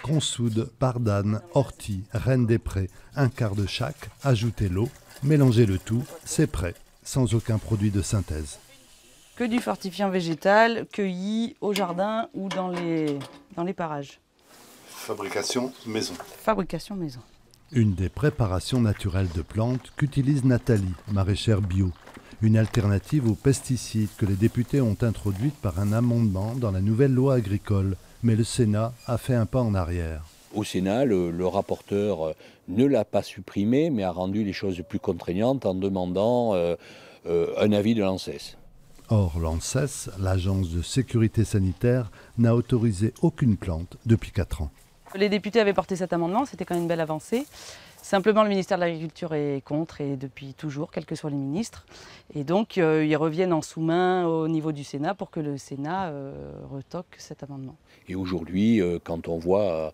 consoude, pardane, ortie, reine des prés, un quart de chaque, ajoutez l'eau, mélangez le tout, c'est prêt, sans aucun produit de synthèse. Que du fortifiant végétal cueilli au jardin ou dans les parages. Fabrication maison. Fabrication maison. Une des préparations naturelles de plantes qu'utilise Nathalie, maraîchère bio. Une alternative aux pesticides que les députés ont introduite par un amendement dans la nouvelle loi agricole. Mais le Sénat a fait un pas en arrière. Au Sénat, le rapporteur ne l'a pas supprimé, mais a rendu les choses plus contraignantes en demandant un avis de l'ANSES. Or, l'ANSES, l'Agence de sécurité sanitaire, n'a autorisé aucune plante depuis 4 ans. Les députés avaient porté cet amendement, c'était quand même une belle avancée. Simplement, le ministère de l'Agriculture est contre, et depuis toujours, quels que soient les ministres. Et donc, ils reviennent en sous-main au niveau du Sénat pour que le Sénat retoque cet amendement. Et aujourd'hui, quand on voit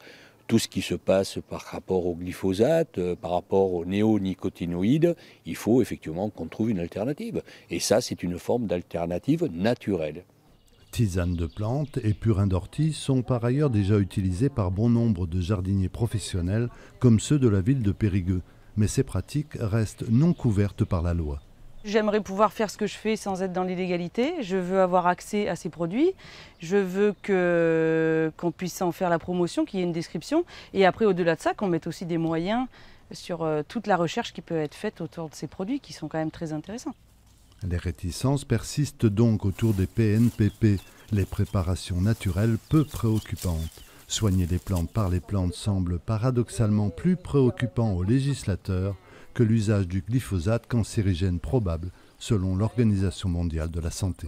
tout ce qui se passe par rapport au glyphosate, par rapport aux néonicotinoïdes, il faut effectivement qu'on trouve une alternative. Et ça, c'est une forme d'alternative naturelle. Tisanes de plantes et purins d'ortie sont par ailleurs déjà utilisés par bon nombre de jardiniers professionnels, comme ceux de la ville de Périgueux. Mais ces pratiques restent non couvertes par la loi. J'aimerais pouvoir faire ce que je fais sans être dans l'illégalité. Je veux avoir accès à ces produits. Je veux qu'on puisse en faire la promotion, qu'il y ait une description. Et après, au-delà de ça, qu'on mette aussi des moyens sur toute la recherche qui peut être faite autour de ces produits, qui sont quand même très intéressants. Les réticences persistent donc autour des PNPP, les préparations naturelles peu préoccupantes. Soigner les plantes par les plantes semble paradoxalement plus préoccupant aux législateurs que l'usage du glyphosate cancérigène probable, selon l'Organisation mondiale de la santé.